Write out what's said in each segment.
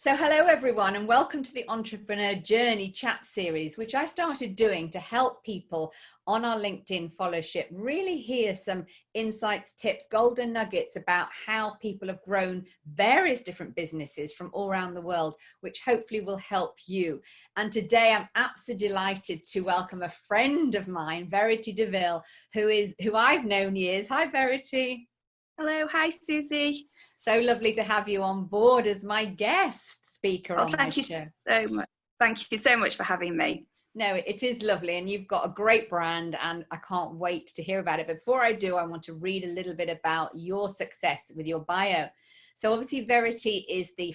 So hello everyone, and welcome to the Entrepreneur Journey chat series, which I started doing to help people on our LinkedIn followership really hear some insights, tips, golden nuggets about how people have grown various different businesses from all around the world, which hopefully will help you. And today I'm absolutely delighted to welcome a friend of mine, Verity Deaville, who I've known years. Hi Verity. Hello, hi Susie. So lovely to have you on board as my guest speaker on my show. So much. Thank you so much for having me. No, it is lovely, and you've got a great brand, and I can't wait to hear about it. But before I do, I want to read a little bit about your success with your bio. So obviously Verity is the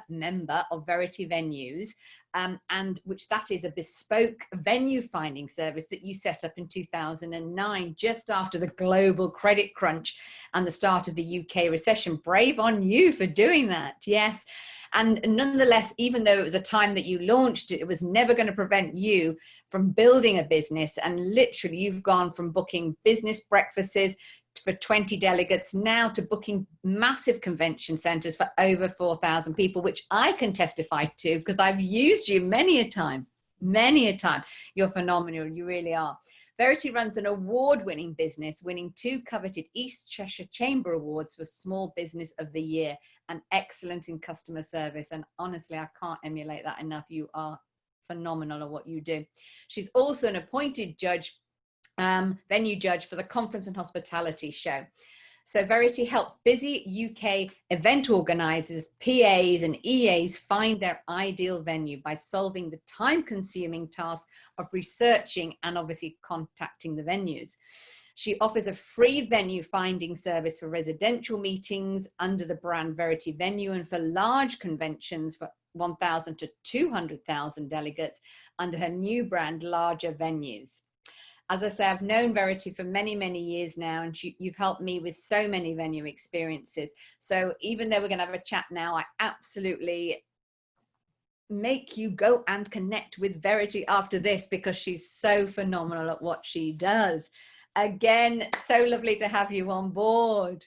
member of VerityVenues, and which that is a bespoke venue finding service that you set up in 2009, just after the global credit crunch and the start of the UK recession. Brave on you for doing that. Yes. And nonetheless, even though it was a time that you launched it, it was never going to prevent you from building a business. And literally you've gone from booking business breakfasts for 20 delegates now to booking massive convention centers for over 4,000 people, which I can testify to because I've used you many a time. You're phenomenal. You really are. Verity runs an award-winning business, winning 2 coveted East Cheshire Chamber awards for Small Business of the Year, and excellent in customer service. And honestly, I can't emulate that enough. You are phenomenal at what you do. She's also an appointed judge, venue judge for the Conference and Hospitality Show. So Verity helps busy UK event organisers, PAs and EAs find their ideal venue by solving the time-consuming task of researching and obviously contacting the venues. She offers a free venue finding service for residential meetings under the brand VerityVenue, and for large conventions for 1,000 to 200,000 delegates under her new brand, LargerVenues. As I say, I've known Verity for many, many years now, and you've helped me with so many venue experiences. So even though we're going to have a chat now, I absolutely make you go and connect with Verity after this because she's so phenomenal at what she does. Again, so lovely to have you on board.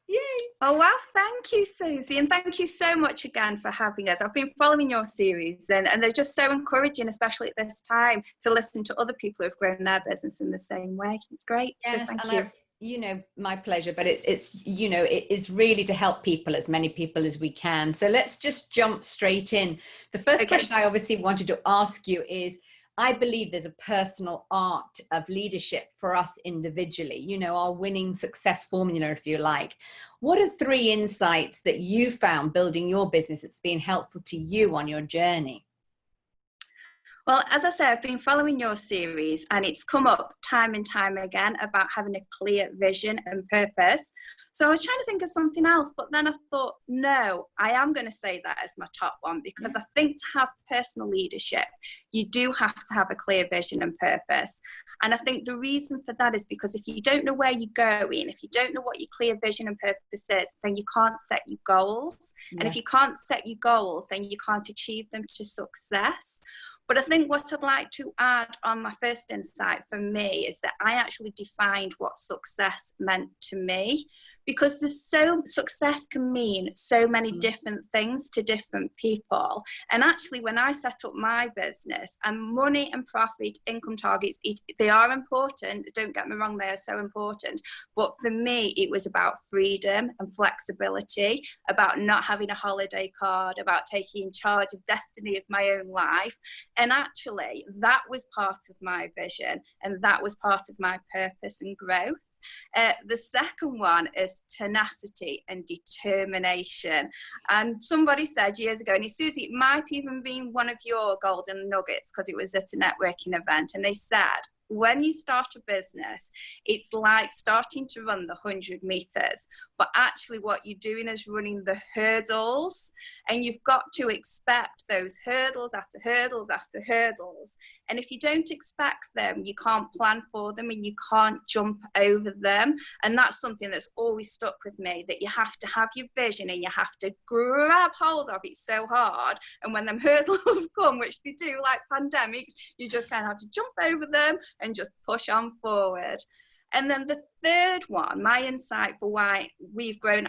Yay. Oh, wow. Thank you, Susie. And thank you so much again for having us. I've been following your series and they're just so encouraging, especially at this time, to listen to other people who've grown their business in the same way. It's great. Yes, so thank you. My pleasure, but it is really to help people, as many people as we can. So let's just jump straight in. The first question I obviously wanted to ask you is, I believe there's a personal art of leadership for us individually, our winning success formula, if you like. What are 3 insights that you found building your business that's been helpful to you on your journey? Well, as I say, I've been following your series and it's come up time and time again about having a clear vision and purpose. So I was trying to think of something else, but then I thought, no, I am going to say that as my top one, because I think to have personal leadership, you do have to have a clear vision and purpose. And I think the reason for that is because if you don't know where you're going, if you don't know what your clear vision and purpose is, then you can't set your goals. Yeah. And if you can't set your goals, then you can't achieve them to success. But I think what I'd like to add on my first insight for me is that I actually defined what success meant to me, because success can mean so many different things to different people. And actually, when I set up my business, and money and profit, income targets, they are important. Don't get me wrong, they are so important. But for me, it was about freedom and flexibility, about not having a holiday card, about taking charge of destiny of my own life. And actually, that was part of my vision, and that was part of my purpose and growth. The second one is tenacity and determination. And somebody said years ago, and Susie, it might even be one of your golden nuggets because it was at a networking event, and they said, when you start a business, it's like starting to run the 100 meters, but actually what you're doing is running the hurdles, and you've got to expect those hurdles after hurdles after hurdles. And if you don't expect them, you can't plan for them and you can't jump over them. And that's something that's always stuck with me, that you have to have your vision and you have to grab hold of it so hard. And when them hurdles come, which they do like pandemics, you just kind of have to jump over them and just push on forward. And then the third one, my insight for why I've grown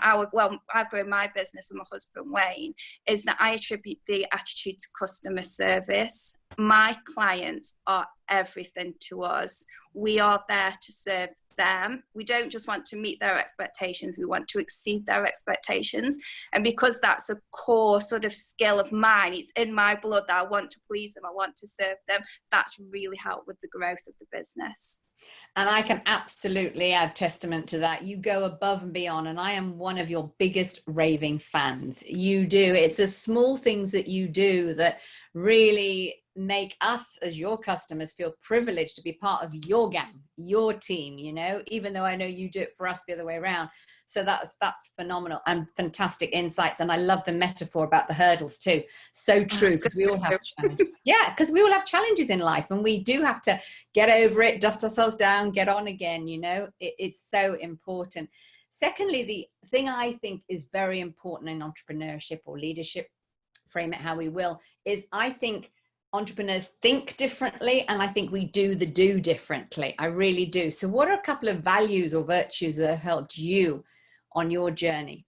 my business with my husband Wayne, is that I attribute the attitude to customer service. My clients are everything to us. We are there to serve them. We don't just want to meet their expectations, we want to exceed their expectations. And because that's a core sort of skill of mine, it's in my blood that I want to please them, I want to serve them, that's really helped with the growth of the business. And I can absolutely add testament to that. You go above and beyond, and I am one of your biggest raving fans. You do. It's the small things that you do that really make us as your customers feel privileged to be part of your gang, your team, you know, even though I know you do it for us the other way around. So that's phenomenal and fantastic insights. And I love the metaphor about the hurdles too. So true, because we all have challenges. Yeah, because we all have challenges in life, and we do have to get over it, dust ourselves down, get on again, you know. It's so important. Secondly, the thing I think is very important in entrepreneurship or leadership, frame it how we will, is I think entrepreneurs think differently, and I think we do differently. I really do. So what are a couple of values or virtues that have helped you on your journey?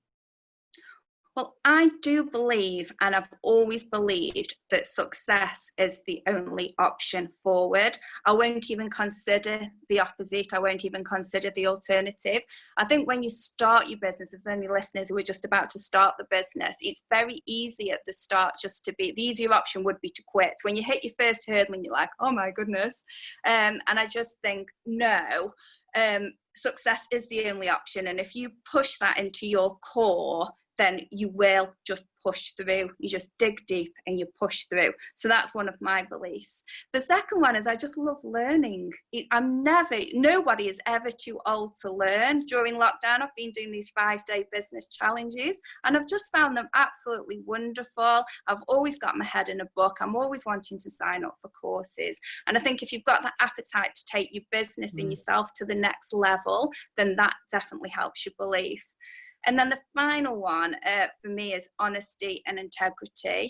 Well, I do believe, and I've always believed, that success is the only option forward. I won't even consider the opposite. I won't even consider the alternative. I think when you start your business, if any listeners who are just about to start the business, it's very easy at the start just to be, the easier option would be to quit. When you hit your first hurdle and you're like, oh my goodness. And I just think, no, success is the only option. And if you push that into your core, then you will just push through. You just dig deep and you push through. So that's one of my beliefs. The second one is I just love learning. Nobody is ever too old to learn. During lockdown, I've been doing these 5-day business challenges, and I've just found them absolutely wonderful. I've always got my head in a book. I'm always wanting to sign up for courses. And I think if you've got that appetite to take your business and yourself to the next level, then that definitely helps your belief. And then the final one for me is honesty and integrity.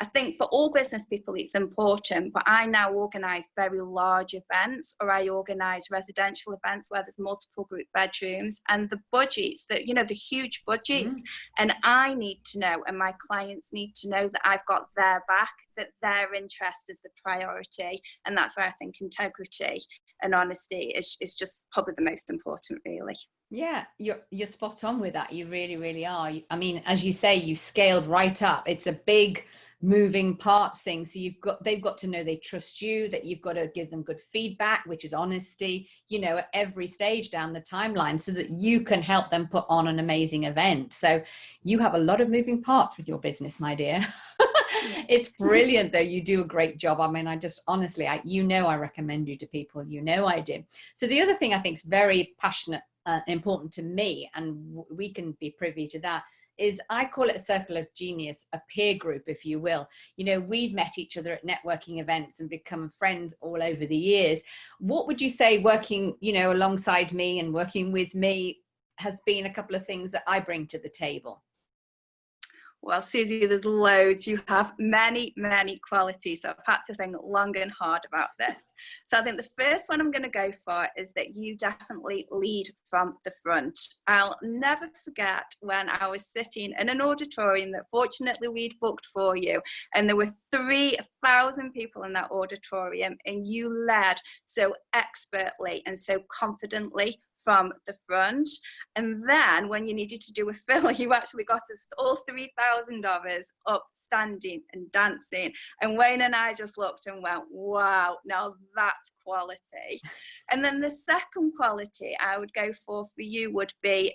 I think for all business people it's important, but I now organise very large events, or I organise residential events where there's multiple group bedrooms, and the budgets, that, you know, the huge budgets, and I need to know, and my clients need to know, that I've got their back, that their interest is the priority. And that's where I think integrity and honesty is just probably the most important, really. Yeah, you're spot on with that. You really, really are. I mean, as you say, you scaled right up. It's a big moving parts thing. So they've got to know they trust you, that you've got to give them good feedback, which is honesty, you know, at every stage down the timeline, so that you can help them put on an amazing event. So you have a lot of moving parts with your business, my dear. It's brilliant though. You do a great job. I mean, I just honestly, I recommend you to people, you know, I do. So the other thing I think is very passionate, important to me, and we can be privy to that, is I call it a circle of genius, a peer group, if you will. You know, we've met each other at networking events and become friends all over the years. What would you say, working, you know, alongside me and working with me, has been a couple of things that I bring to the table? Well, Susie, there's loads. You have many, many qualities. So I've had to think long and hard about this. So I think the first one I'm going to go for is that you definitely lead from the front. I'll never forget when I was sitting in an auditorium that fortunately we'd booked for you, and there were 3,000 people in that auditorium, and you led so expertly and so confidently from the front. And then when you needed to do a fill, you actually got us, all 3,000 of us, up standing and dancing. And Wayne and I just looked and went, wow, now that's quality. And then the second quality I would go for you would be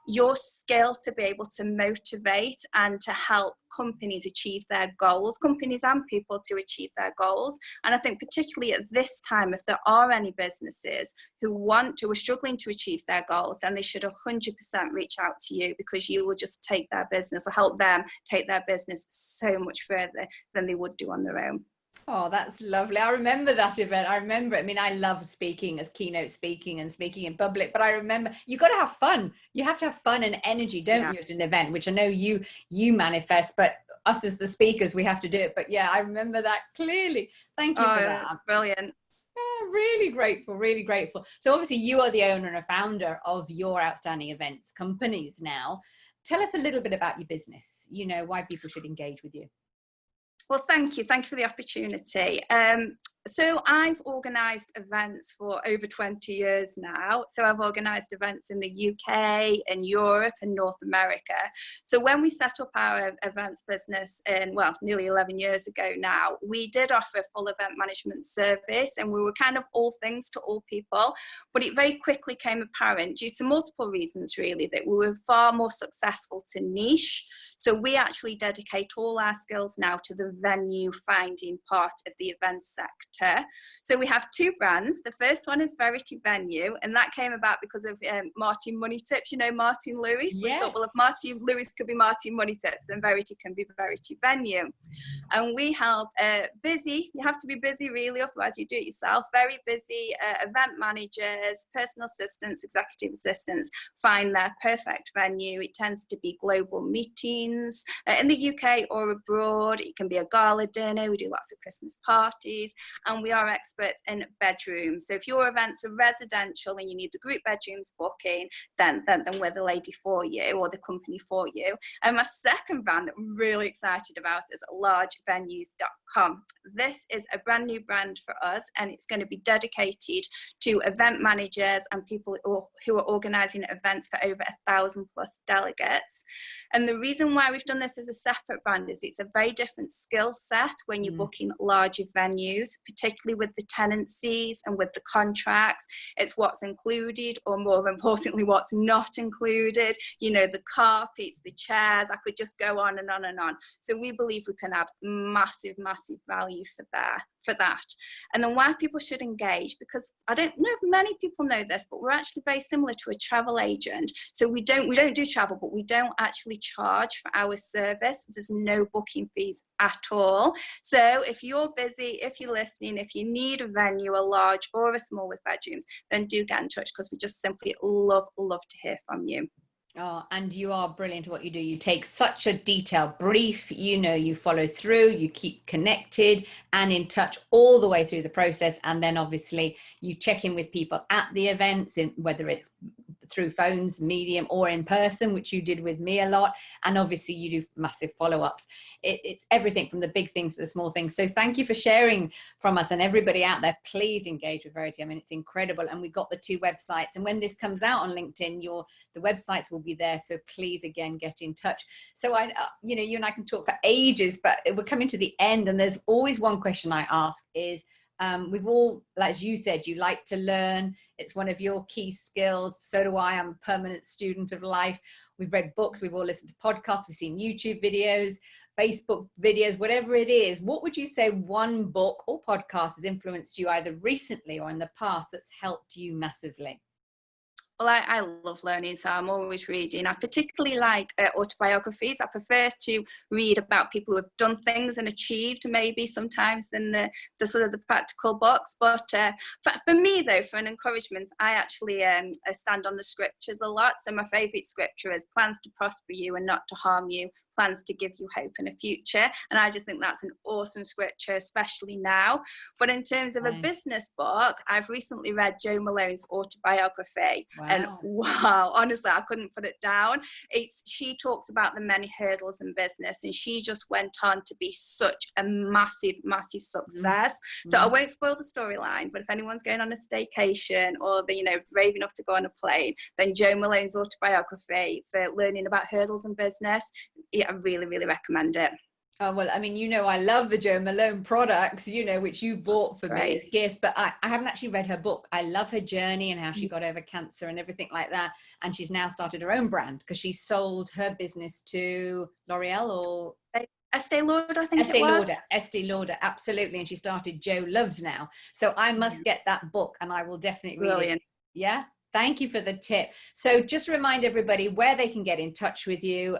your skill to be able to motivate and to help companies achieve their goals, companies and people to achieve their goals. And I think particularly at this time, if there are any businesses who are struggling to achieve their goals, then they should 100% reach out to you, because you will just take their business, or help them take their business so much further than they would do on their own. Oh, that's lovely. I remember that event. I remember it. I mean, I love speaking, as keynote speaking and speaking in public, but I remember you got to have fun. You have to have fun and energy, don't you, at an event, which I know you manifest, but us as the speakers, we have to do it. But yeah, I remember that clearly. Thank you for that. That's brilliant. Oh, really grateful, really grateful. So obviously you are the owner and a founder of your outstanding events companies now. Tell us a little bit about your business, you know, why people should engage with you. Well, thank you. Thank you for the opportunity. So I've organised events for over 20 years now. So I've organised events in the UK and Europe and North America. So when we set up our events business nearly 11 years ago now, we did offer a full event management service, and we were kind of all things to all people. But it very quickly became apparent, due to multiple reasons really, that we were far more successful to niche. So we actually dedicate all our skills now to the venue finding part of the events sector. So we have two brands. The first one is VerityVenue, and that came about because of Martin Money Tips. You know Martin Lewis? Yeah. We thought, well, if Martin Lewis could be Martin Money Tips, then Verity can be VerityVenue. And we help you have to be busy really, otherwise you do it yourself, very busy event managers, personal assistants, executive assistants find their perfect venue. It tends to be global meetings in the UK or abroad. It can be a gala dinner. We do lots of Christmas parties, and we are experts in bedrooms. So if your events are residential and you need the group bedrooms booking, then we're the lady for you, or the company for you. And my second brand that I'm really excited about is LargerVenues.com. This is a brand new brand for us, and it's going to be dedicated to event managers and people who are organising events for over 1,000 plus delegates. And the reason why we've done this as a separate brand is it's a very different skill set when you're booking larger venues, particularly with the tenancies and with the contracts. It's what's included, or more importantly, what's not included. You know, the carpets, the chairs, I could just go on and on and on. So we believe we can add massive, massive value for that. And then why people should engage, because I don't know if many people know this, but we're actually very similar to a travel agent. So we don't do travel, but we don't actually charge for our service. There's no booking fees at all. So if you're busy, if you're listening, if you need a venue, a large or a small with bedrooms, then do get in touch, because we just simply love to hear from you. Oh, and you are brilliant at what you do. You take such a detailed brief, you know, you follow through, you keep connected and in touch all the way through the process. And then obviously you check in with people at the events, whether it's through phones, medium, or in person, which you did with me a lot. And obviously you do massive follow-ups. It's everything from the big things to the small things. So thank you for sharing from us, and everybody out there, please engage with Verity. I mean, it's incredible. And we got the two websites, and when this comes out on LinkedIn, the websites will be there. So please, again, get in touch. So you know, you and I can talk for ages, but we're coming to the end, and there's always one question I ask is, we've all, as you said, you like to learn. It's one of your key skills. So do I. I'm a permanent student of life. We've read books. We've all listened to podcasts. We've seen YouTube videos, Facebook videos, whatever it is. What would you say one book or podcast has influenced you either recently or in the past that's helped you massively? Well, I love learning, so I'm always reading. I particularly like autobiographies. I prefer to read about people who have done things and achieved, maybe sometimes, than the sort of the practical books. But for me, though, for an encouragement, I actually stand on the scriptures a lot. So my favourite scripture is plans to prosper you and not to harm you, plans to give you hope and a future. And I just think that's an awesome scripture, especially now. But in terms of a business book, I've recently read Jo Malone's autobiography. Wow. And wow, honestly, I couldn't put it down. She talks about the many hurdles in business, and she just went on to be such a massive, massive success. So I won't spoil the storyline, but if anyone's going on a staycation or brave enough to go on a plane, then Jo Malone's autobiography for learning about hurdles in business, I really, really recommend it. Oh, well, I mean, I love the Jo Malone products, which you bought for me as gifts, but I haven't actually read her book. I love her journey and how she got over cancer and everything like that. And she's now started her own brand because she sold her business to L'Oreal or Estee Lauder, I think it was. Estee Lauder, absolutely. And she started Jo Loves now. So I must get that book, and I will definitely read it. Yeah. Thank you for the tip. So just remind everybody where they can get in touch with you,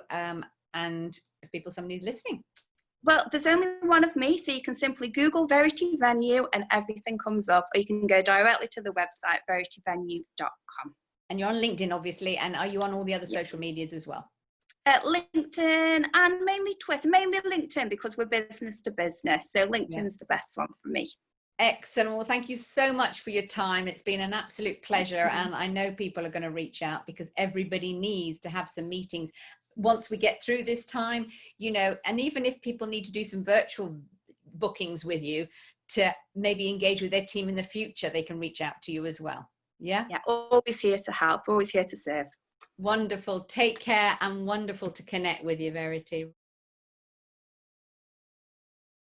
and if somebody's listening. Well, there's only one of me, so you can simply Google VerityVenue and everything comes up, or you can go directly to the website, VerityVenue.com. And you're on LinkedIn, obviously, and are you on all the other social medias as well? LinkedIn and mainly Twitter, mainly LinkedIn, because we're business to business. So LinkedIn's the best one for me. Excellent. Well, thank you so much for your time. It's been an absolute pleasure. And I know people are going to reach out because everybody needs to have some meetings once we get through this time, you know, and even if people need to do some virtual bookings with you to maybe engage with their team in the future, they can reach out to you as well. Yeah. Yeah, always here to help, always here to serve. Wonderful. Take care, and wonderful to connect with you, Verity.